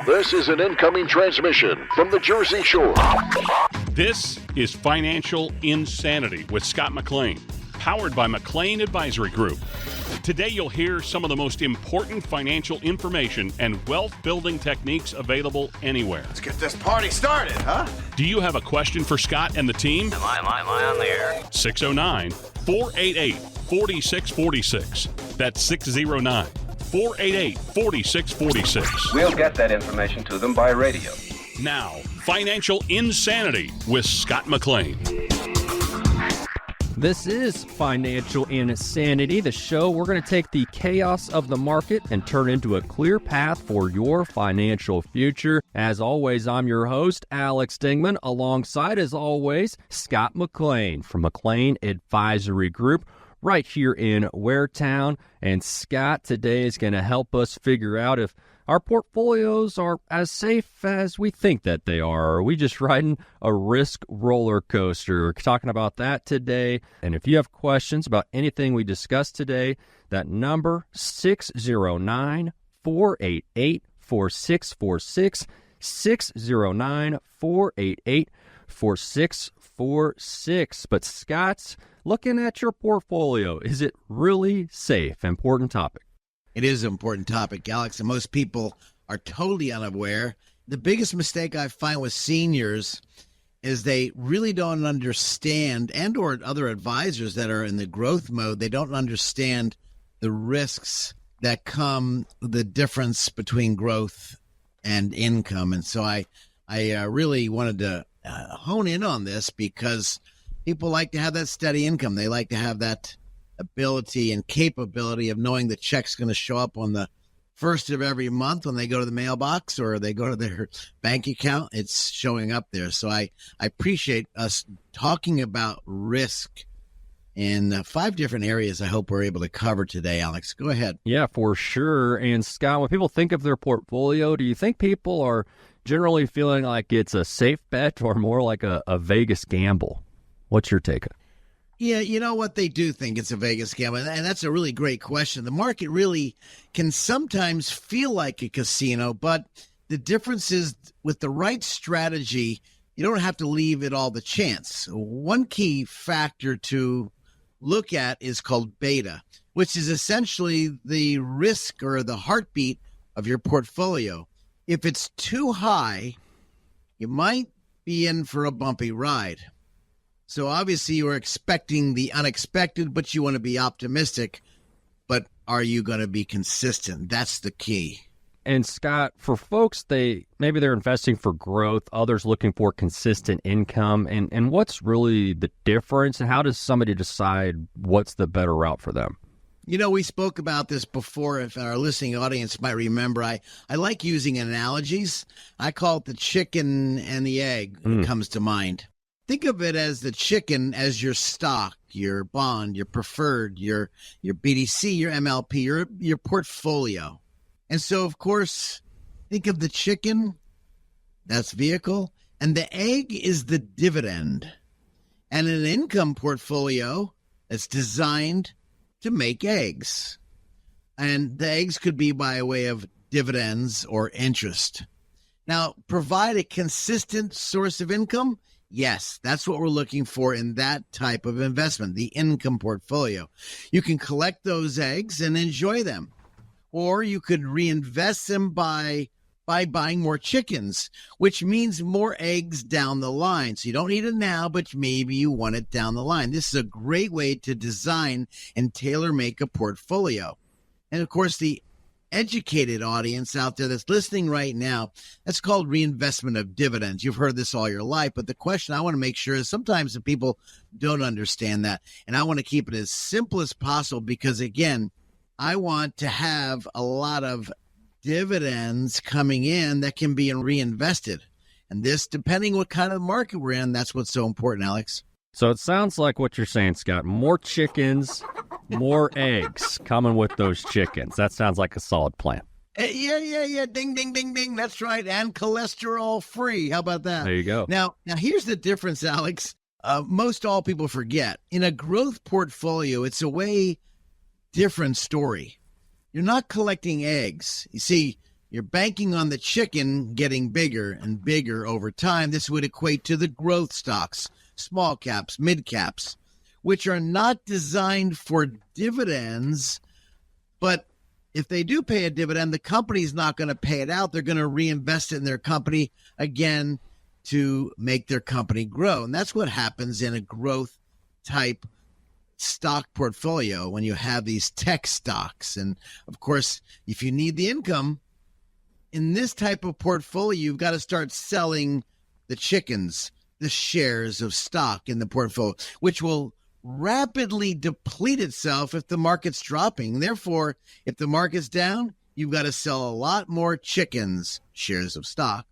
This is an incoming transmission from the Jersey Shore. This is Financial Insanity with Scott McLean, powered by McLean Advisory Group. Today you'll hear some of the most important financial information and wealth-building techniques available anywhere. Let's get this party started, huh? Do you have a question for Scott and the team? Am I on the air? 609-488-4646. That's 609-488-4646. We'll get that information to them by radio. Now, Financial Insanity with Scott McLean. This is Financial Insanity, the show we're going to take the chaos of the market and turn into a clear path for your financial future. As always, I'm your host, Alex Dingman, alongside, as always, Scott McLean from McLean Advisory Group right here in Waretown. And Scott today is going to help us figure out if our portfolios are as safe as we think that they are. Are we just riding a risk roller coaster? We're talking about that today. And if you have questions about anything we discussed today, that number, 609-488-4646, 609-488-4646. But Scott's looking at your portfolio. Is it really safe? Important topic. It is an important topic, Alex, and most people are totally unaware. The biggest mistake I find with seniors is they really don't understand, and or other advisors that are in the growth mode, they don't understand the risks that come, the difference between growth and income. And so I really wanted to hone in on this because people like to have that steady income. They like to have that ability and capability of knowing the check's going to show up on the first of every month when they go to the mailbox or they go to their bank account. It's showing up there. So I appreciate us talking about risk in 5 different areas I hope we're able to cover today, Alex. Go ahead. Yeah, for sure. And Scott, when people think of their portfolio, do you think people are generally feeling like it's a safe bet or more like a Vegas gamble? What's your take on it? Yeah, you know what? They do think it's a Vegas gamble, and that's a really great question. The market really can sometimes feel like a casino, but the difference is with the right strategy, you don't have to leave it all to chance. One key factor to look at is called beta, which is essentially the risk or the heartbeat of your portfolio. If it's too high, you might be in for a bumpy ride. So obviously you are expecting the unexpected, but you want to be optimistic. But are you going to be consistent? That's the key. And Scott, for folks, maybe they're investing for growth, others looking for consistent income. And what's really the difference? And how does somebody decide what's the better route for them? You know, we spoke about this before. If our listening audience might remember, I like using analogies. I call it the chicken and the egg that comes to mind. Think of it as the chicken as your stock, your bond, your preferred, your BDC, your MLP, your portfolio. And so, of course, think of the chicken, that's vehicle, and the egg is the dividend. And an income portfolio that's designed to make eggs. And the eggs could be by way of dividends or interest. Now, provide a consistent source of income. Yes, that's what we're looking for in that type of investment, the income portfolio. You can collect those eggs and enjoy them, or you could reinvest them by buying more chickens, which means more eggs down the line. So you don't need it now, but maybe you want it down the line. This is a great way to design and tailor make a portfolio. And of course, the educated audience out there that's listening right now, that's called reinvestment of dividends. You've heard this all your life, but the question I want to make sure is sometimes the people don't understand that. And I want to keep it as simple as possible because, again, I want to have a lot of dividends coming in that can be reinvested. And this, depending what kind of market we're in, that's what's so important, Alex. So it sounds like what you're saying, Scott, more chickens, more eggs coming with those chickens. That sounds like a solid plan. Yeah. Ding, ding, ding, ding. That's right. And cholesterol free. How about that? There you go. Now here's the difference, Alex. Most all people forget. In a growth portfolio, it's a way different story. You're not collecting eggs. You see, you're banking on the chicken getting bigger and bigger over time. This would equate to the growth stocks, small caps, mid caps, which are not designed for dividends, but if they do pay a dividend, the company's not going to pay it out. They're going to reinvest it in their company again to make their company grow. And that's what happens in a growth type stock portfolio when you have these tech stocks. And of course, if you need the income in this type of portfolio, you've got to start selling the chickens, the shares of stock in the portfolio, which will rapidly deplete itself if the market's dropping. Therefore, if the market's down, you've got to sell a lot more chickens, shares of stock,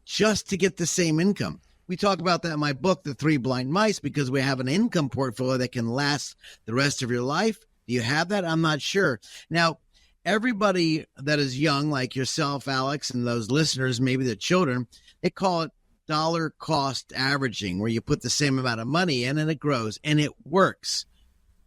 just to get the same income. We talk about that in my book, The Three Blind Mice, because we have an income portfolio that can last the rest of your life. Do you have that? I'm not sure. Now, everybody that is young, like yourself, Alex, and those listeners, maybe the children, they call it dollar cost averaging, where you put the same amount of money in and it grows, and it works.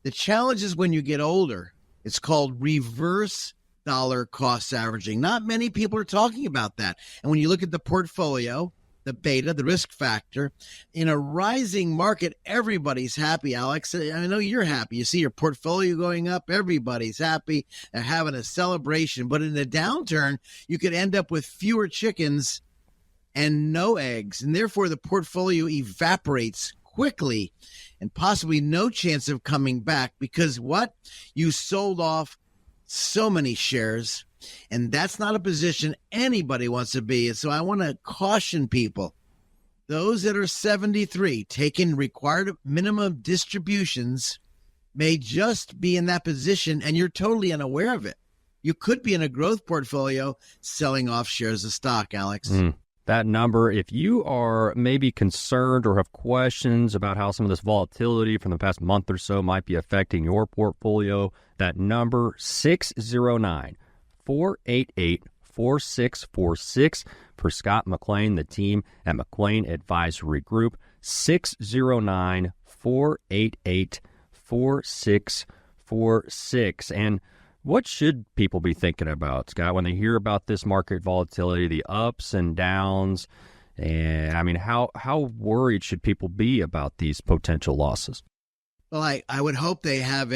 The challenge is when you get older, it's called reverse dollar cost averaging. Not many people are talking about that. And when you look at the portfolio, the beta, the risk factor, in a rising market, everybody's happy, Alex. I know you're happy. You see your portfolio going up, everybody's happy and having a celebration. But in a downturn, you could end up with fewer chickens and no eggs, and therefore the portfolio evaporates quickly and possibly no chance of coming back because what? You sold off so many shares, and that's not a position anybody wants to be. And so I want to caution people, those that are 73, taking required minimum distributions may just be in that position, and you're totally unaware of it. You could be in a growth portfolio selling off shares of stock, Alex. That number, if you are maybe concerned or have questions about how some of this volatility from the past month or so might be affecting your portfolio, that number 609-488-4646 for Scott McLean, the team at McLean Advisory Group, 609-488-4646. And what should people be thinking about, Scott, when they hear about this market volatility, the ups and downs? And I mean, how worried should people be about these potential losses? Well, I would hope they have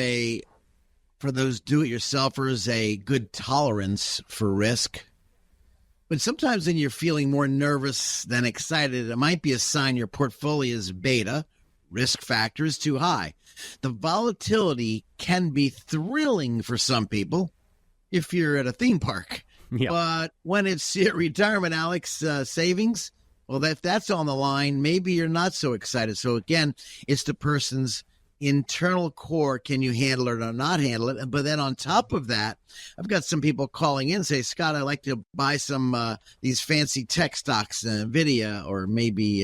for those do-it-yourselfers, a good tolerance for risk. But sometimes when you're feeling more nervous than excited, it might be a sign your portfolio's beta, risk factor, is too high. The volatility can be thrilling for some people if you're at a theme park. Yeah. But when it's your retirement, Alex, savings, well, if that's on the line, maybe you're not so excited. So again, it's the person's internal core. Can you handle it or not handle it? But then on top of that, I've got some people calling in and say, Scott, I'd like to buy some these fancy tech stocks, NVIDIA or maybe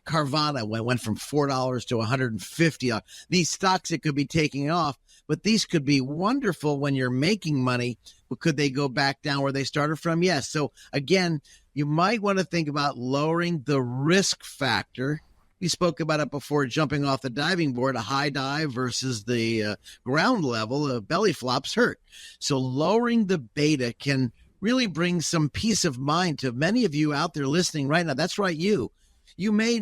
Carvana went from $4 to $150. These stocks that could be taking off, but these could be wonderful when you're making money. But could they go back down where they started from? Yes. So again, you might want to think about lowering the risk factor. We spoke about it before, jumping off the diving board, a high dive versus the ground level, belly flops hurt. So lowering the beta can really bring some peace of mind to many of you out there listening right now. That's right, you. You may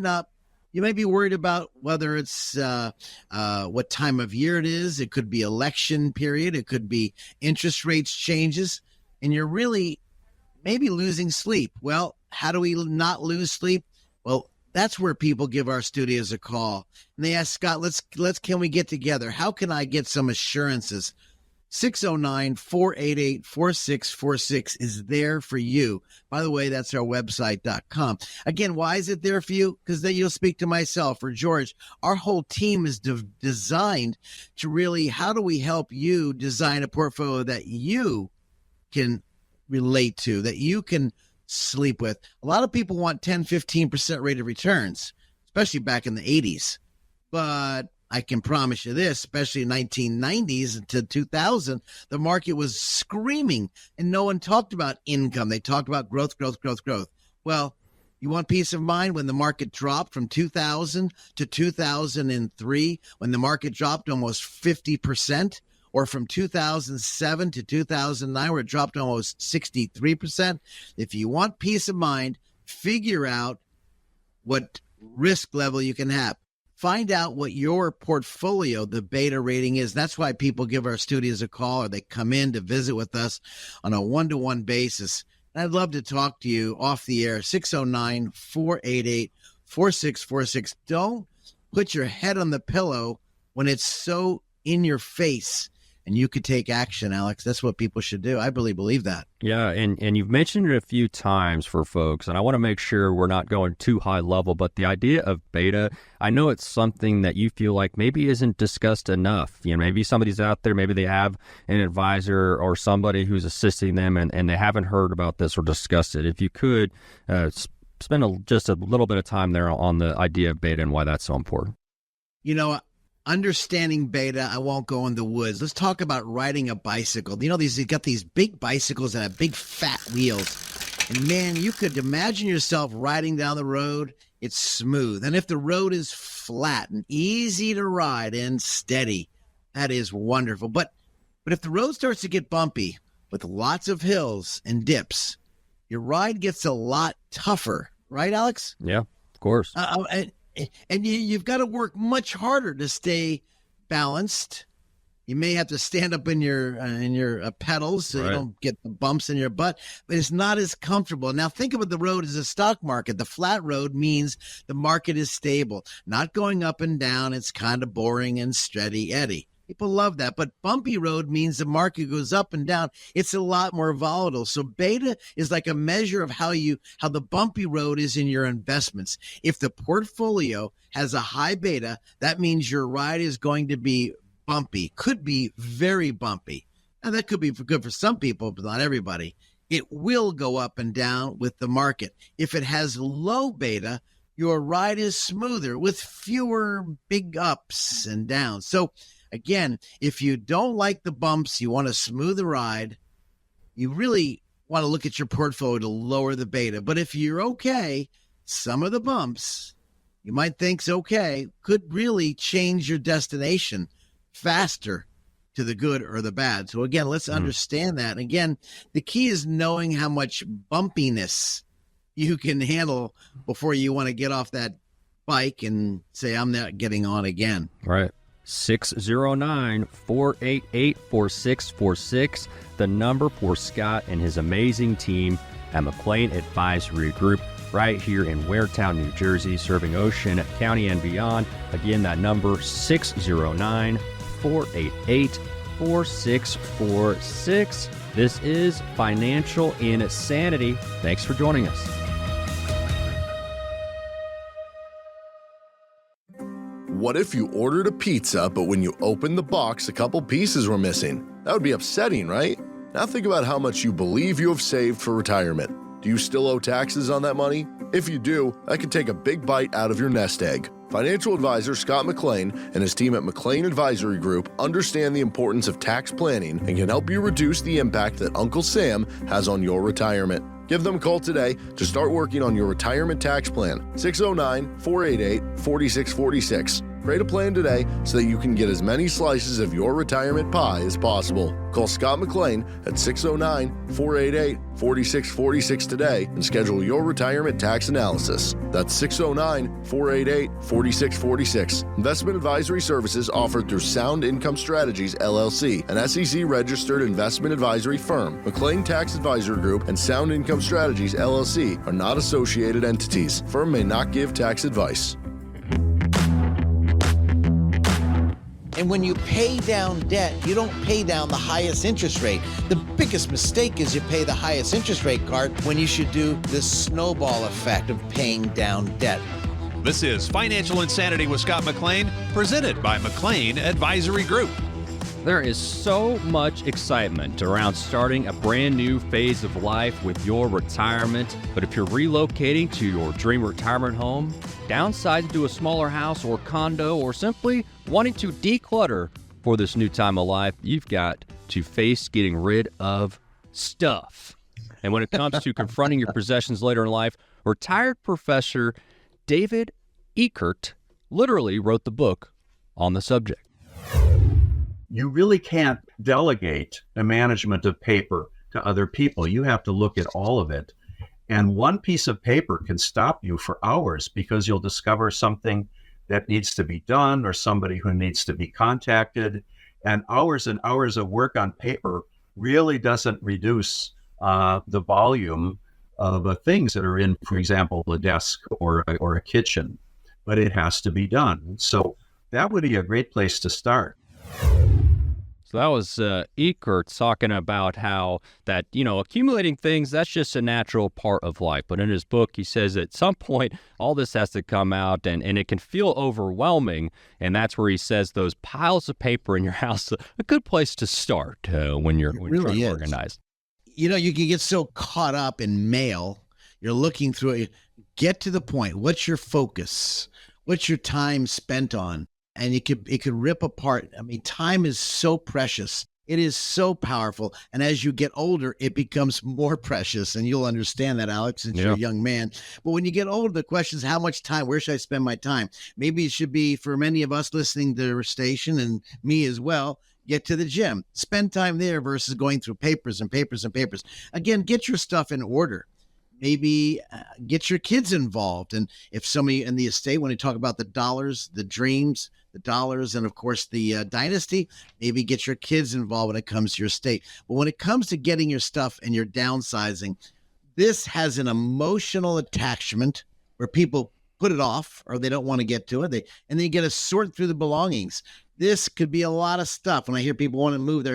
be worried about whether it's what time of year it is. It could be election period. It could be interest rates changes. And you're really maybe losing sleep. Well, how do we not lose sleep? Well, that's where people give our studios a call. And they ask, Scott, can we get together? How can I get some assurances? 609-488-4646 is there for you. By the way, that's our website.com. Again, why is it there for you? Because then you'll speak to myself or George. Our whole team is designed to really, how do we help you design a portfolio that you can relate to, that you can sleep with? A lot of people want 10-15% rate of returns, especially back in the 80s. But I can promise you this, especially in 1990s to 2000, the market was screaming and no one talked about income. They talked about growth. Well, you want peace of mind when the market dropped from 2000 to 2003, when the market dropped almost 50%, or from 2007 to 2009, where it dropped almost 63%. If you want peace of mind, figure out what risk level you can have. Find out what your portfolio, the beta rating is. That's why people give our studios a call, or they come in to visit with us on a one-to-one basis. And I'd love to talk to you off the air, 609-488-4646. Don't put your head on the pillow when it's so in your face, and you could take action, Alex. That's what people should do. I really believe that. Yeah, and you've mentioned it a few times for folks, and I want to make sure we're not going too high level, but the idea of beta, I know it's something that you feel like maybe isn't discussed enough. You know, maybe somebody's out there, maybe they have an advisor or somebody who's assisting them, and they haven't heard about this or discussed it. If you could spend just a little bit of time there on the idea of beta and why that's so important. You know, understanding beta, I won't go in the woods. Let's talk about riding a bicycle. You know, you got these big bicycles that have big fat wheels. And man, you could imagine yourself riding down the road. It's smooth. And if the road is flat and easy to ride and steady, that is wonderful. But if the road starts to get bumpy with lots of hills and dips, your ride gets a lot tougher. Right, Alex? Yeah, of course. And you've got to work much harder to stay balanced. You may have to stand up in your pedals so you don't get the bumps in your butt, but it's not as comfortable. Now think about the road as a stock market. The flat road means the market is stable, not going up and down. It's kind of boring and steady eddy. People love that. But bumpy road means the market goes up and down. It's a lot more volatile. So beta is like a measure of how the bumpy road is in your investments. If the portfolio has a high beta, that means your ride is going to be bumpy, could be very bumpy. Now that could be good for some people, but not everybody. It will go up and down with the market. If it has low beta, your ride is smoother with fewer big ups and downs. So again, if you don't like the bumps, you want a smoother ride, you really want to look at your portfolio to lower the beta. But if you're okay, some of the bumps you might think's okay could really change your destination faster to the good or the bad. So again, let's understand that. Again, the key is knowing how much bumpiness you can handle before you want to get off that bike and say, I'm not getting on again. Right. 609-488-4646, the number for Scott and his amazing team at McLean Advisory Group right here in Waretown, New Jersey, serving Ocean County and beyond. Again, that number 609-488-4646. This is Financial Insanity. Thanks for joining us. What if you ordered a pizza, but when you opened the box, a couple pieces were missing? That would be upsetting, right? Now think about how much you believe you have saved for retirement. Do you still owe taxes on that money? If you do, that could take a big bite out of your nest egg. Financial advisor Scott McLean and his team at McLean Advisory Group understand the importance of tax planning and can help you reduce the impact that Uncle Sam has on your retirement. Give them a call today to start working on your retirement tax plan. 609-488-4646. Create a plan today so that you can get as many slices of your retirement pie as possible. Call Scott McLean at 609-488-4646 today and schedule your retirement tax analysis. That's 609-488-4646. Investment advisory services offered through Sound Income Strategies, LLC, an SEC-registered investment advisory firm. McLean Tax Advisory Group and Sound Income Strategies, LLC, are not associated entities. Firm may not give tax advice. And when you pay down debt, you don't pay down the highest interest rate. The biggest mistake is you pay the highest interest rate card when you should do the snowball effect of paying down debt. This is Financial Insanity with Scott McLean, presented by McLean Advisory Group. There is so much excitement around starting a brand new phase of life with your retirement. But if you're relocating to your dream retirement home, downsizing to a smaller house or condo, or simply wanting to declutter for this new time of life, you've got to face getting rid of stuff. And when it comes to confronting your possessions later in life, retired professor David Eckert literally wrote the book on the subject. You really can't delegate the management of paper to other people. You have to look at all of it. And one piece of paper can stop you for hours because you'll discover something that needs to be done or somebody who needs to be contacted. And hours of work on paper really doesn't reduce the volume of things that are in, for example, a desk or a kitchen, but it has to be done. So that would be a great place to start. So that was Eckert talking about how that, accumulating things, that's just a natural part of life. But in his book, he says at some point, all this has to come out and it can feel overwhelming. And that's where he says those piles of paper in your house, a good place to start when you're trying to organize. You can get so caught up in mail, you're looking through it. Get to the point. What's your focus? What's your time spent on? And it could rip apart. I mean, time is so precious. It is so powerful. And as you get older, it becomes more precious. And you'll understand that, Alex, since you're a young man. But when you get older, the question is, how much time? Where should I spend my time? Maybe it should be, for many of us listening to the station and me as well, get to the gym. Spend time there versus going through papers and papers and papers. Again, get your stuff in order. Maybe get your kids involved. And if somebody in the estate, when you talk about the dollars, the dreams, the dollars, and of course the dynasty, maybe get your kids involved when it comes to your estate. But when it comes to getting your stuff and your downsizing, this has an emotional attachment where people put it off or they don't want to get to it. And then you get to sort through the belongings. This could be a lot of stuff. When I hear people want to move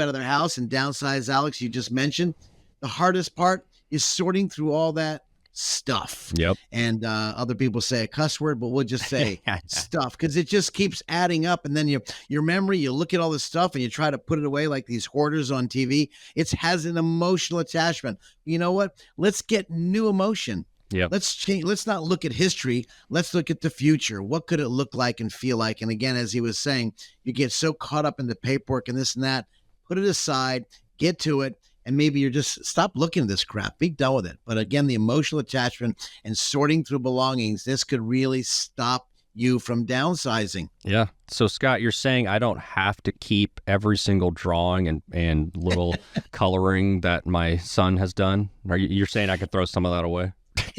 out of their house and downsize, Alex, you just mentioned, the hardest part is sorting through all that stuff. Yep. And other people say a cuss word, but we'll just say stuff because it just keeps adding up. And then your memory, you look at all this stuff and you try to put it away like these hoarders on TV. It has an emotional attachment. You know what? Let's get new emotion. Yeah. Let's change. Let's not look at history. Let's look at the future. What could it look like and feel like? And again, as he was saying, you get so caught up in the paperwork and this and that, put it aside, get to it. And maybe you're just stop looking at this crap, be done with it. But again, the emotional attachment and sorting through belongings, this could really stop you from downsizing. Yeah. So Scott, you're saying I don't have to keep every single drawing and little coloring that my son has done? You're saying I could throw some of that away?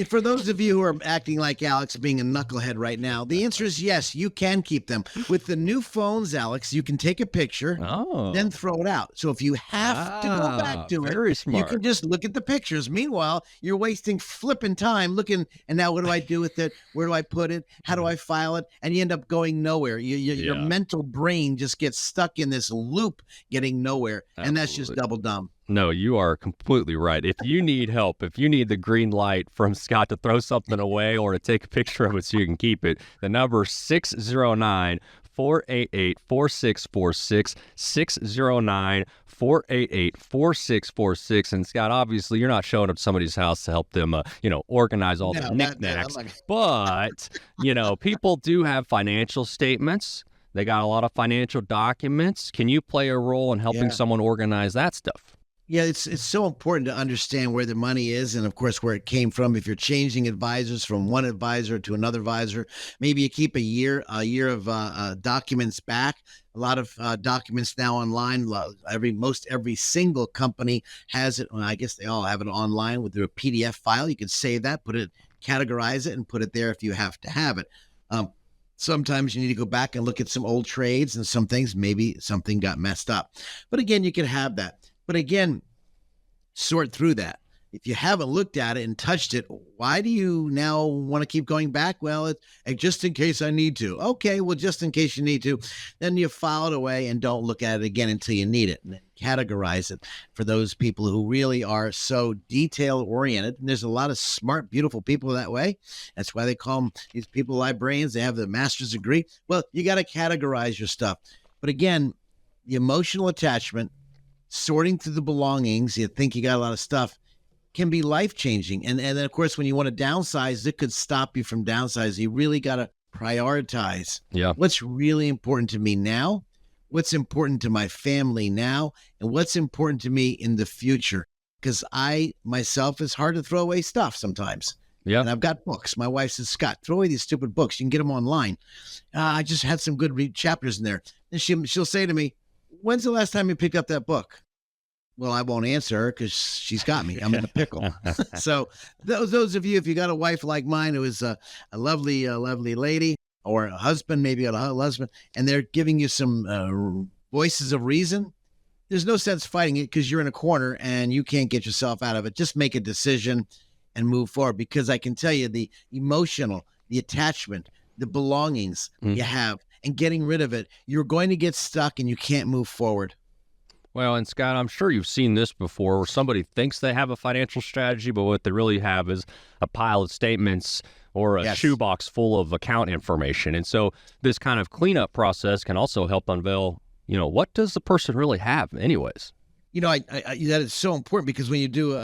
For those of you who are acting like Alex, being a knucklehead right now, the answer is yes, you can keep them. With the new phones, Alex, you can take a picture, then throw it out. So if you have to go back to it, you can just look at the pictures. Meanwhile, you're wasting flipping time looking, and now what do I do with it? Where do I put it? How do I file it? And you end up going nowhere. Your mental brain just gets stuck in this loop, getting nowhere. Absolutely. And that's just double dumb. No, you are completely right. If you need help, if you need the green light from Scott to throw something away or to take a picture of it so you can keep it, the number 609-488-4646, 609-488-4646. And Scott, obviously, you're not showing up to somebody's house to help them, organize all the knickknacks. But, people do have financial statements. They got a lot of financial documents. Can you play a role in helping someone organize that stuff? Yeah, it's so important to understand where the money is and, of course, where it came from. If you're changing advisors from one advisor to another advisor, maybe you keep a year of documents back. A lot of documents now online. Every single company has it. Well, I guess they all have it online with their PDF file. You can save that, categorize it, and put it there if you have to have it. Sometimes you need to go back and look at some old trades and some things. Maybe something got messed up. But again, you can have that. But again, sort through that. If you haven't looked at it and touched it, why do you now want to keep going back? Well, just in case I need to. Okay, well, just in case you need to. Then you file it away and don't look at it again until you need it. And then categorize it for those people who really are so detail-oriented. And there's a lot of smart, beautiful people that way. That's why they call them, these people, librarians. They have the master's degree. Well, you got to categorize your stuff. But again, the emotional attachment, sorting through the belongings, you think you got a lot of stuff, can be life-changing. And then, of course, when you want to downsize, it could stop you from downsizing. You really got to prioritize what's really important to me now, what's important to my family now, and what's important to me in the future. Because myself, it's hard to throw away stuff sometimes. Yeah. And I've got books. My wife says, Scott, throw away these stupid books. You can get them online. I just had some good chapters in there. And she'll say to me, when's the last time you picked up that book? Well, I won't answer her because she's got me. I'm in a pickle. So those of you, if you got a wife like mine who is a lovely lady, or a husband, maybe a husband, and they're giving you some voices of reason, there's no sense fighting it because you're in a corner and you can't get yourself out of it. Just make a decision and move forward, because I can tell you the emotional, the attachment, the belongings you have, and getting rid of it, you're going to get stuck and you can't move forward. Well, and Scott, I'm sure you've seen this before where somebody thinks they have a financial strategy, but what they really have is a pile of statements or a shoebox full of account information. And so this kind of cleanup process can also help unveil, what does the person really have anyways? That is so important, because when you do,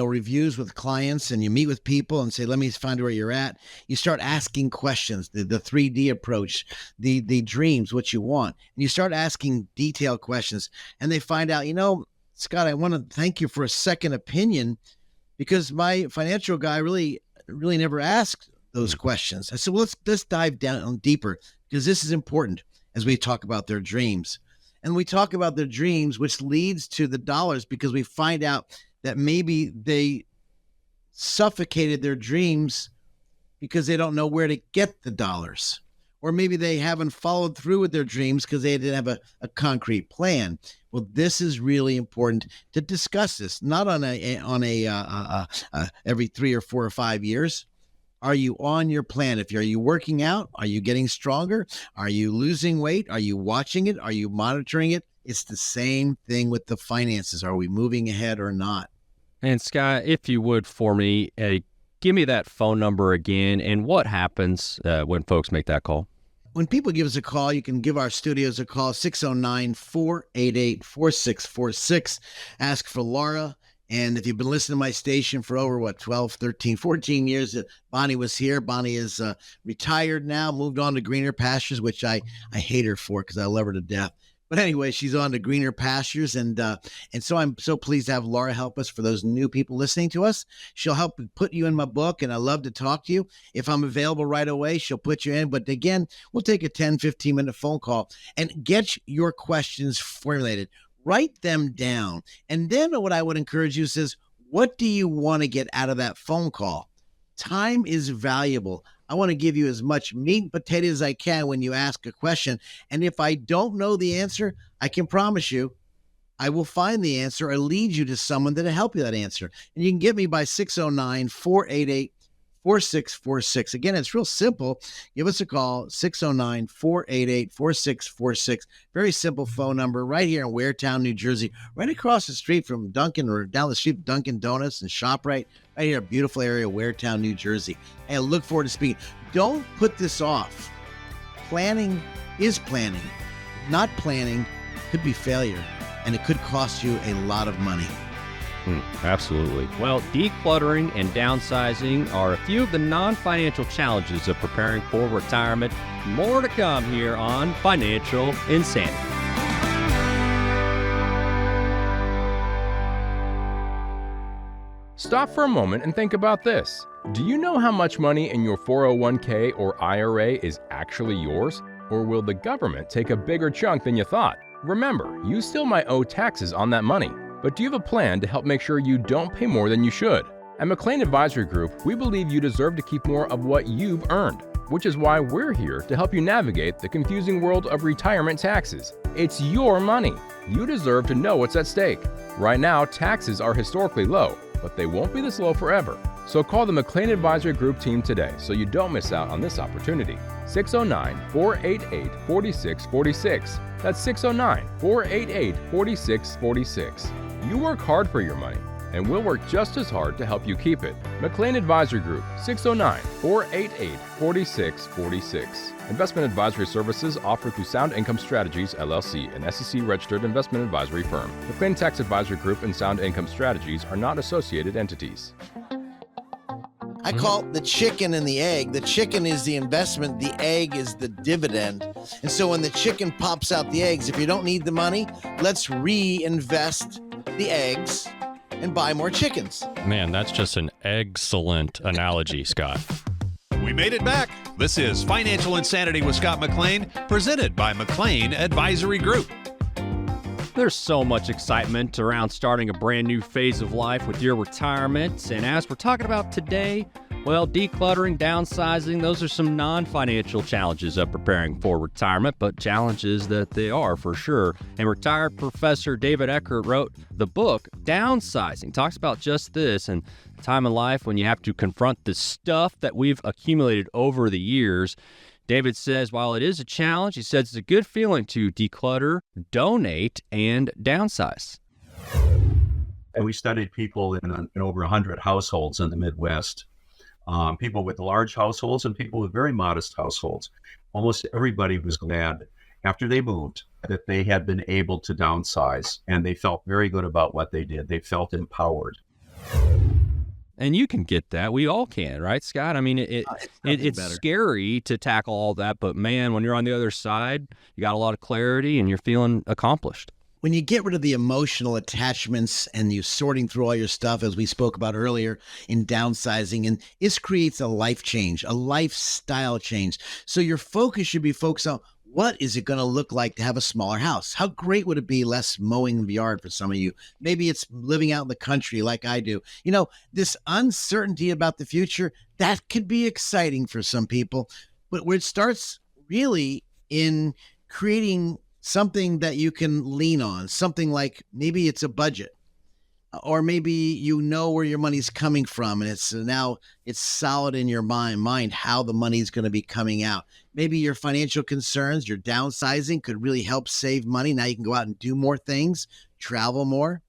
reviews with clients and you meet with people and say, let me find where you're at, you start asking questions, the 3D approach, the dreams, what you want. And you start asking detailed questions, and they find out, Scott, I want to thank you for a second opinion, because my financial guy really never asked those questions. I said, well, let's dive down deeper, because this is important as we talk about their dreams. And we talk about their dreams, which leads to the dollars, because we find out that maybe they suffocated their dreams because they don't know where to get the dollars. Or maybe they haven't followed through with their dreams because they didn't have a concrete plan. Well, this is really important to discuss this, not on a every 3 or 4 or 5 years. Are you on your plan? Are you working out? Are you getting stronger? Are you losing weight? Are you watching it? Are you monitoring it? It's the same thing with the finances. Are we moving ahead or not? And Scott, if you would for me, give me that phone number again, and what happens when folks make that call? When people give us a call, you can give our studios a call, 609-488-4646. Ask for Laura. And if you've been listening to my station for over, 12, 13, 14 years, Bonnie was here. Bonnie is retired now, moved on to greener pastures, which I hate her for because I love her to death. But anyway, she's on to greener pastures. And so I'm so pleased to have Laura help us for those new people listening to us. She'll help put you in my book, and I love to talk to you. If I'm available right away, she'll put you in. But again, we'll take a 10, 15-minute phone call and get your questions formulated. Write them down. And then what I would encourage you is, what do you want to get out of that phone call? Time is valuable. I want to give you as much meat and potatoes as I can when you ask a question. And if I don't know the answer, I can promise you I will find the answer or lead you to someone that'll help you that answer. And you can get me by 609-488-4646. Again, it's real simple. Give us a call, 609-488-4646. Very simple phone number right here in Waretown, New Jersey, right across the street from Dunkin', or down the street from Dunkin' Donuts and ShopRite, right here, a beautiful area of Waretown, New Jersey. Hey, I look forward to speaking. Don't put this off. Planning is planning. Not planning could be failure, and it could cost you a lot of money. Absolutely. Well, decluttering and downsizing are a few of the non-financial challenges of preparing for retirement. More to come here on Financial Insanity. Stop for a moment and think about this. Do you know how much money in your 401k or IRA is actually yours? Or will the government take a bigger chunk than you thought? Remember, you still might owe taxes on that money. But do you have a plan to help make sure you don't pay more than you should? At McLean Advisory Group, we believe you deserve to keep more of what you've earned, which is why we're here to help you navigate the confusing world of retirement taxes. It's your money. You deserve to know what's at stake. Right now, taxes are historically low, but they won't be this low forever. So call the McLean Advisory Group team today so you don't miss out on this opportunity. 609-488-4646. That's 609-488-4646. You work hard for your money, and we'll work just as hard to help you keep it. McLean Advisory Group, 609-488-4646. Investment advisory services offered through Sound Income Strategies, LLC, an SEC-registered investment advisory firm. McLean Tax Advisory Group and Sound Income Strategies are not associated entities. I call it the chicken and the egg. The chicken is the investment. The egg is the dividend. And so when the chicken pops out the eggs, if you don't need the money, let's reinvest the eggs and buy more chickens. Man, that's just an excellent analogy, Scott. We made it back. This is Financial Insanity with Scott McLean, presented by McLean Advisory Group. There's so much excitement around starting a brand new phase of life with your retirement. And as we're talking about today, well, decluttering, downsizing, those are some non-financial challenges of preparing for retirement, but challenges that they are for sure. And retired Professor David Eckert wrote the book, Downsizing, talks about just this and time in life when you have to confront the stuff that we've accumulated over the years. David says while it is a challenge, he says it's a good feeling to declutter, donate, and downsize. And we studied people in over 100 households in the Midwest. People with large households and people with very modest households. Almost everybody was glad after they moved that they had been able to downsize, and they felt very good about what they did. They felt empowered. And you can get that. We all can, right, Scott? I mean, it's scary to tackle all that, but man, when you're on the other side, you got a lot of clarity and you're feeling accomplished. When you get rid of the emotional attachments and you sorting through all your stuff, as we spoke about earlier in downsizing, and this creates a life change, a lifestyle change. So your focus should be focused on what is it going to look like to have a smaller house? How great would it be less mowing the yard for some of you? Maybe it's living out in the country like I do. You know, this uncertainty about the future, that could be exciting for some people, but where it starts really in creating something that you can lean on, something like maybe it's a budget, or maybe you know where your money's coming from, and it's solid in your mind how the money's going to be coming out. Maybe your financial concerns, your downsizing could really help save money. Now you can go out and do more things, travel more.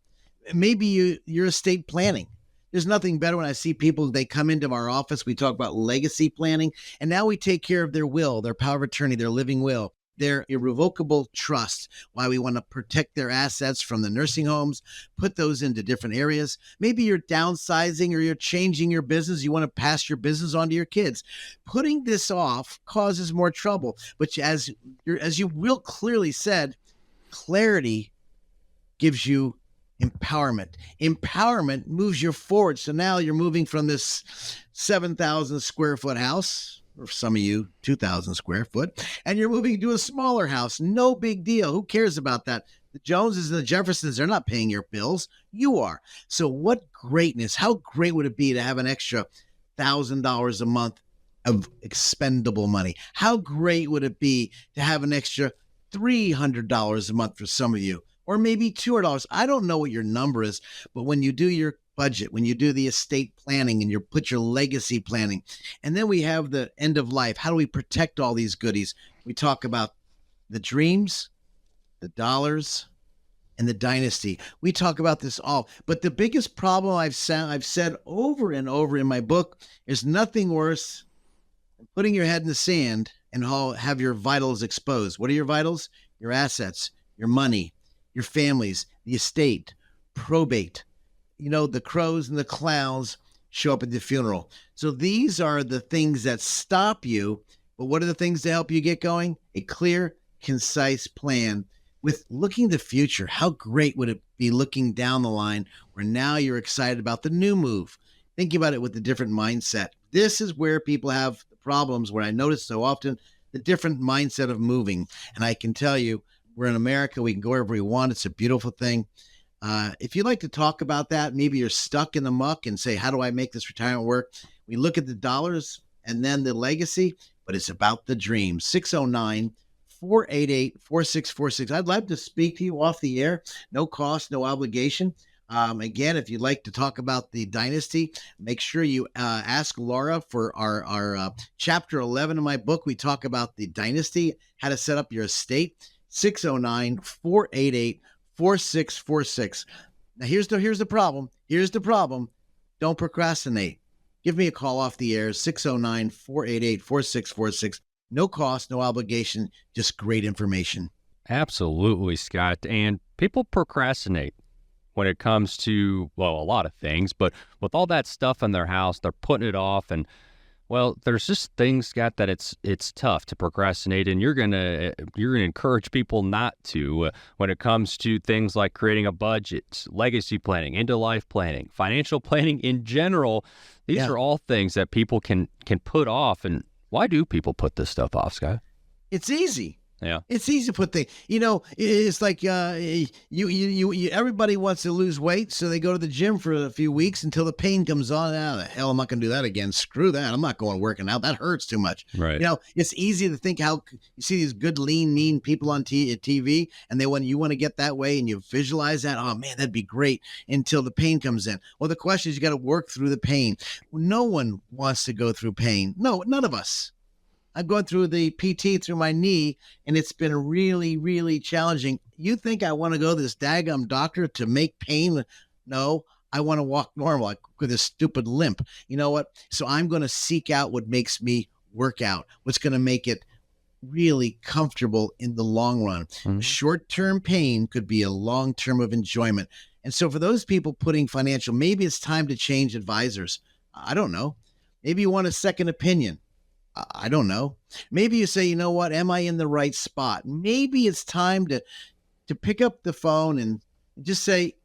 Maybe your estate planning. There's nothing better when I see people, they come into our office, we talk about legacy planning, and now we take care of their will, their power of attorney, their living will, their irrevocable trust, why we want to protect their assets from the nursing homes, put those into different areas. Maybe you're downsizing or you're changing your business. You want to pass your business on to your kids. Putting this off causes more trouble. But as you real clearly said, clarity gives you empowerment. Empowerment moves you forward. So now you're moving from this 7,000 square foot house, or some of you, 2,000 square foot, and you're moving to a smaller house. No big deal. Who cares about that? The Joneses and the Jeffersons, they're not paying your bills. You are. So what greatness, how great would it be to have an extra $1,000 a month of expendable money? How great would it be to have an extra $300 a month for some of you, or maybe $200? I don't know what your number is, but when you do your budget, when you do the estate planning and you put your legacy planning, and then we have the end of life, how do we protect all these goodies? We talk about the dreams, the dollars, and the dynasty. We talk about this all, but the biggest problem I've said over and over in my book is nothing worse than putting your head in the sand and have your vitals exposed. What are your vitals? Your assets, your money, your families, the estate, probate. You know, the crows and the clowns show up at the funeral. So these are the things that stop you. But what are the things to help you get going? A clear, concise plan with looking to the future. How great would it be looking down the line where now you're excited about the new move? Thinking about it with a different mindset. This is where people have the problems, where I notice so often the different mindset of moving. And I can tell you, we're in America. We can go wherever we want. It's a beautiful thing. If you'd like to talk about that, maybe you're stuck in the muck and say, how do I make this retirement work? We look at the dollars and then the legacy, but it's about the dream. 609-488-4646. I'd love to speak to you off the air. No cost, no obligation. Again, if you'd like to talk about the dynasty, make sure you ask Laura for our chapter 11 of my book. We talk about the dynasty, how to set up your estate. 609-488-4646. Now, here's the problem. Don't procrastinate. Give me a call off the air, 609-488-4646. No cost, no obligation, just great information. Absolutely, Scott. And people procrastinate when it comes to, well, a lot of things, but with all that stuff in their house, they're putting it off. And, well, there's just things, Scott, that it's tough to procrastinate, and you're gonna encourage people not to when it comes to things like creating a budget, legacy planning, end of life planning, financial planning in general. These are all things that people can put off. And why do people put this stuff off, Scott? It's easy. Yeah. It's easy to put things, it's like everybody wants to lose weight, so they go to the gym for a few weeks until the pain comes on. The hell, I'm not going to do that again. Screw that. I'm not going working out. That hurts too much. Right. It's easy to think how you see these good, lean, mean people on TV, and you want to get that way, and you visualize that. Oh man, that'd be great, until the pain comes in. Well, the question is, you got to work through the pain. No one wants to go through pain. No, none of us. I'm going through the PT through my knee, and it's been really, really challenging. You think I want to go to this daggum doctor to make pain? No, I want to walk normal, like with this stupid limp. You know what? So I'm going to seek out what makes me work out, what's going to make it really comfortable in the long run. Mm-hmm. Short-term pain could be a long-term of enjoyment. And so for those people putting financial, maybe it's time to change advisors. I don't know. Maybe you want a second opinion. I don't know. Maybe you say, you know what? Am I in the right spot? Maybe it's time to pick up the phone and just say,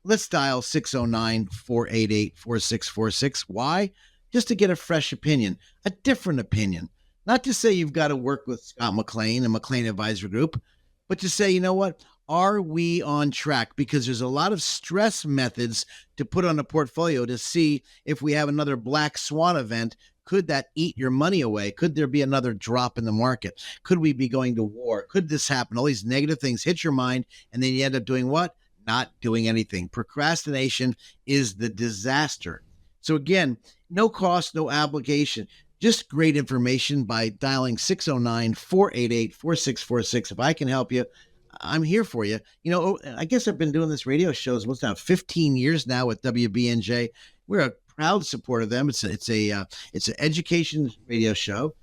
let's dial 609-488-4646. Why? Just to get a fresh opinion, a different opinion. Not to say you've got to work with Scott McLean and McLean Advisory Group, but to say, you know what? Are we on track? Because there's a lot of stress methods to put on a portfolio to see if we have another black swan event. Could that eat your money away? Could there be another drop in the market? Could we be going to war? Could this happen? All these negative things hit your mind, and then you end up doing what? Not doing anything. Procrastination is the disaster. So again, no cost, no obligation, just great information by dialing 609-488-4646. If I can help you, I'm here for you. I guess I've been doing this radio shows what's now 15 years now with WBNJ. We're a proud supporter of them. It's an education radio show.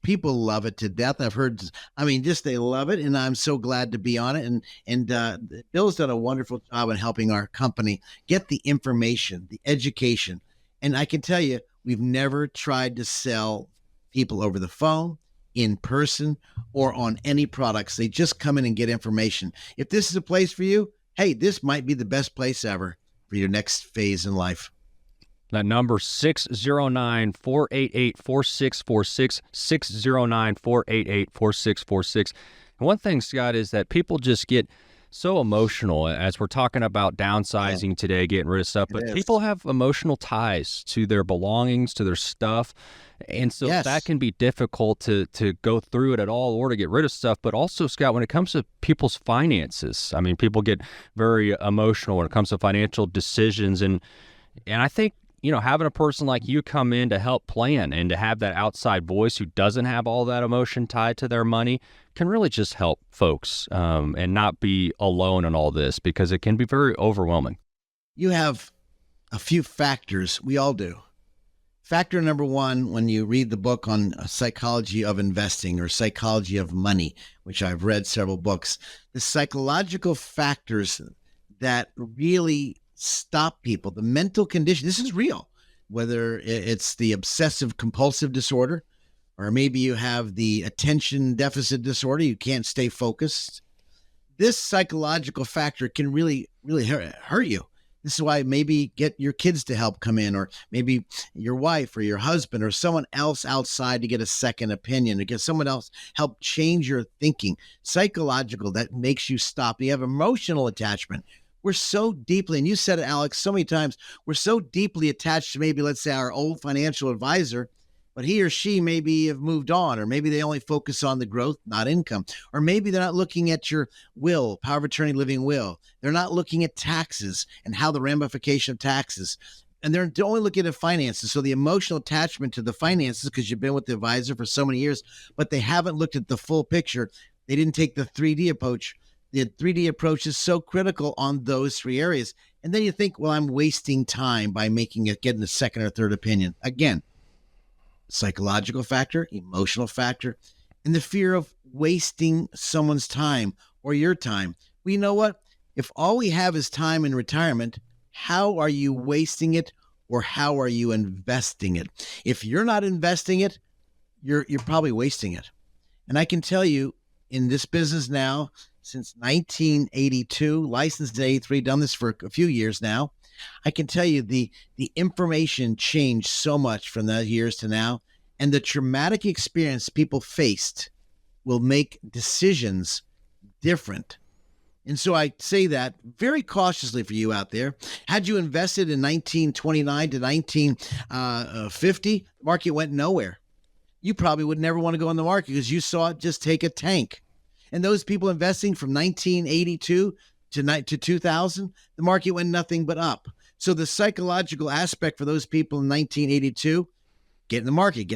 People love it to death. I've heard, they love it, and I'm so glad to be on it. And Bill's done a wonderful job in helping our company get the information, the education. And I can tell you, we've never tried to sell people over the phone, in person, or on any products. They just come in and get information. If this is a place for you, hey, this might be the best place ever for your next phase in life. That number, 609-488-4646, 609-488-4646. And one thing, Scott, is that people just get so emotional as we're talking about downsizing today, getting rid of stuff, but people have emotional ties to their belongings, to their stuff. And so that can be difficult to go through it at all or to get rid of stuff. But also, Scott, when it comes to people's finances, people get very emotional when it comes to financial decisions. And I think, having a person like you come in to help plan and to have that outside voice who doesn't have all that emotion tied to their money can really just help folks and not be alone in all this, because it can be very overwhelming. You have a few factors. We all do. Factor number one, when you read the book on psychology of investing or psychology of money, which I've read several books, the psychological factors that really stop people, the mental condition, this is real, whether it's the obsessive compulsive disorder, or maybe you have the attention deficit disorder, you can't stay focused. This psychological factor can really, really hurt you. This is why maybe get your kids to help come in, or maybe your wife or your husband or someone else outside to get a second opinion, to get someone else help change your thinking. Psychological, that makes you stop. You have emotional attachment. We're so deeply, and you said it, Alex, so many times, we're so deeply attached to maybe, let's say, our old financial advisor, but he or she maybe have moved on, or maybe they only focus on the growth, not income. Or maybe they're not looking at your will, power of attorney, living will. They're not looking at taxes and how the ramification of taxes. And they're only looking at finances. So the emotional attachment to the finances, because you've been with the advisor for so many years, but they haven't looked at the full picture. They didn't take the 3D approach. The 3D approach is so critical on those three areas. And then you think, well, I'm wasting time by getting a second or third opinion. Again, psychological factor, emotional factor, and the fear of wasting someone's time or your time. Well, you know what? If all we have is time in retirement, how are you wasting it, or how are you investing it? If you're not investing it, you're probably wasting it. And I can tell you, in this business now, since 1982, licensed in 83, done this for a few years now, I can tell you the information changed so much from those years to now, and the traumatic experience people faced will make decisions different. And so I say that very cautiously for you out there. Had you invested in 1929 to 1950, the market went nowhere. You probably would never want to go on the market because you saw it just take a tank. And those people investing from 1982 to 2000, the market went nothing but up. So the psychological aspect for those people in 1982, get in the market.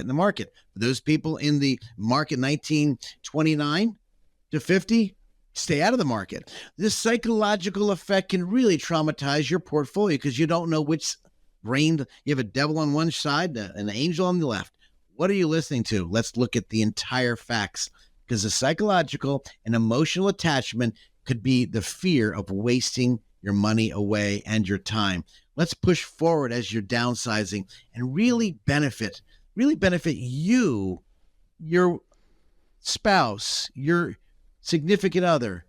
For those people in the market 1929 to 50, stay out of the market. This psychological effect can really traumatize your portfolio because you don't know which brain. You have a devil on one side, an angel on the left. What are you listening to? Let's look at the entire facts, because the psychological and emotional attachment could be the fear of wasting your money away and your time. Let's push forward as you're downsizing and really benefit you, your spouse, your significant other,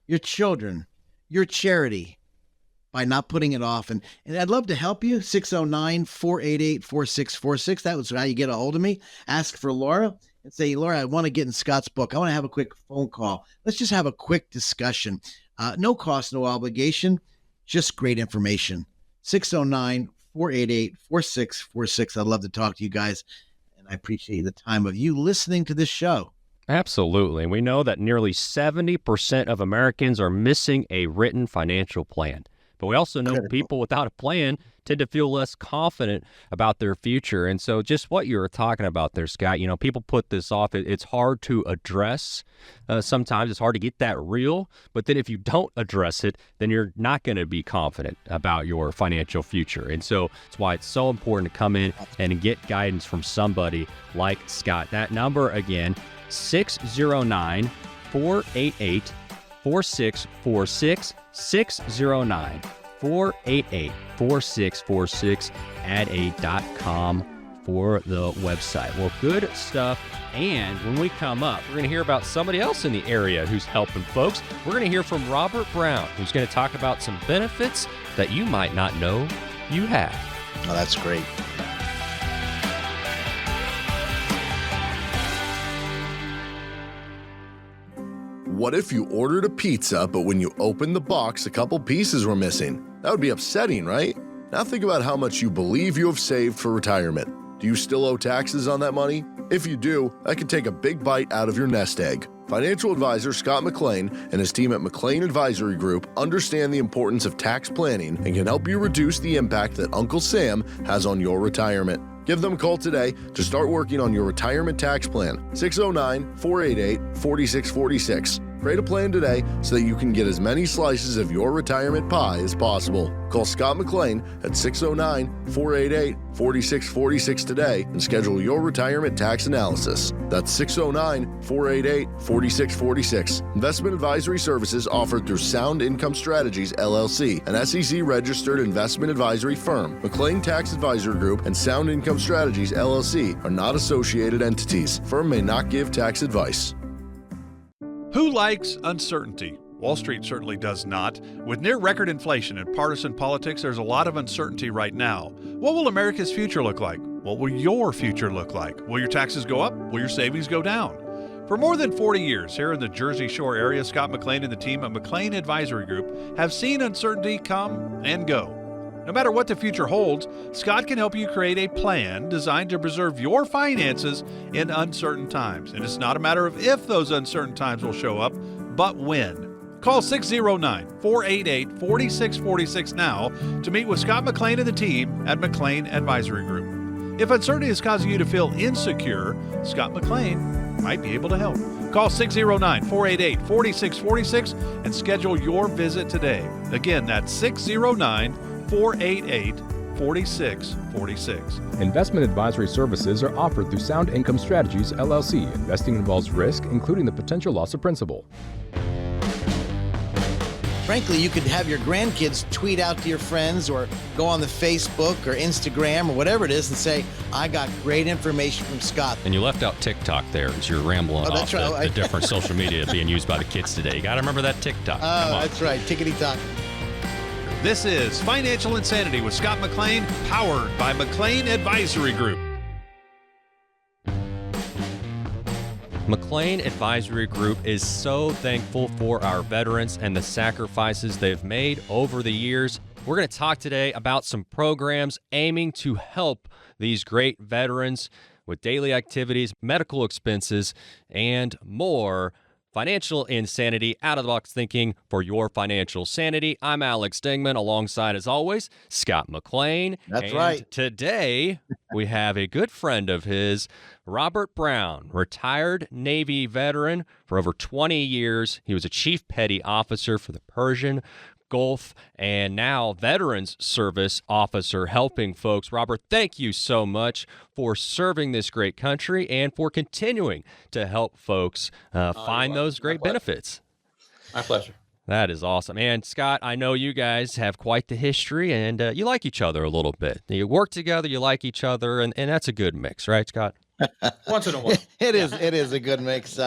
your children, your charity, by not putting it off. And I'd love to help you. 609-488-4646. That was how you get a hold of me. Ask for Laura and say, Laura, I want to get in Scott's book. I want to have a quick phone call. Let's just have a quick discussion. No cost, no obligation, just great information. 609-488-4646. I'd love to talk to you guys, and I appreciate the time of you listening to this show. Absolutely. We know that nearly 70% of Americans are missing a written financial plan. But we also know people without a plan tend to feel less confident about their future. And so just what you were talking about there, Scott, people put this off. It's hard to address. Sometimes it's hard to get that real. But then if you don't address it, then you're not going to be confident about your financial future. And so that's why it's so important to come in and get guidance from somebody like Scott. That number again, 609-488-4646, 609-488-4646, addaid.com for the website. Well, good stuff. And when we come up, we're going to hear about somebody else in the area who's helping folks. We're going to hear from Robert Brown, who's going to talk about some benefits that you might not know you have. Oh, that's great. What if you ordered a pizza, but when you opened the box, a couple pieces were missing? That would be upsetting, right? Now think about how much you believe you have saved for retirement. Do you still owe taxes on that money? If you do, that could take a big bite out of your nest egg. Financial advisor Scott McLean and his team at McLean Advisory Group understand the importance of tax planning and can help you reduce the impact that Uncle Sam has on your retirement. Give them a call today to start working on your retirement tax plan. 609-488-4646. Create a plan today so that you can get as many slices of your retirement pie as possible. Call Scott McLean at 609-488-4646 today and schedule your retirement tax analysis. That's 609-488-4646. Investment advisory services offered through Sound Income Strategies, LLC, an SEC-registered investment advisory firm. McLean Tax Advisory Group and Sound Income Strategies, LLC, are not associated entities. Firm may not give tax advice. Who likes uncertainty? Wall Street certainly does not. With near-record inflation and partisan politics, there's a lot of uncertainty right now. What will America's future look like? What will your future look like? Will your taxes go up? Will your savings go down? For more than 40 years here in the Jersey Shore area, Scott McLean and the team at McLean Advisory Group have seen uncertainty come and go. No matter what the future holds, Scott can help you create a plan designed to preserve your finances in uncertain times. And it's not a matter of if those uncertain times will show up, but when. Call 609-488-4646 now to meet with Scott McLean and the team at McLean Advisory Group. If uncertainty is causing you to feel insecure, Scott McLean might be able to help. Call 609-488-4646 and schedule your visit today. Again, that's 609-488-4646. Investment advisory services are offered through Sound Income Strategies, LLC. Investing involves risk, including the potential loss of principal. Frankly, you could have your grandkids tweet out to your friends or go on the Facebook or Instagram or whatever it is and say, I got great information from Scott. And you left out TikTok there as you're rambling off the different social media being used by the kids today. You got to remember that TikTok. Oh, that's right. Tickety-tock. This is Financial Insanity with Scott McLean, powered by McLean Advisory Group. McLean Advisory Group is so thankful for our veterans and the sacrifices they've made over the years. We're going to talk today about some programs aiming to help these great veterans with daily activities, medical expenses, and more. Financial insanity, out-of-the-box thinking for your financial sanity. I'm Alex Dingman, alongside, as always, Scott McLean. That's right. Today, we have a good friend of his, Robert Brown, retired Navy veteran for over 20 years. He was a chief petty officer for the Persian Gulf, and now Veterans Service Officer helping folks. Robert, thank you so much for serving this great country and for continuing to help folks find those great benefits. My pleasure. That is awesome. And Scott, I know you guys have quite the history, and you like each other a little bit. You work together, you like each other, and that's a good mix, right, Scott? Once in a while. It is a good mix.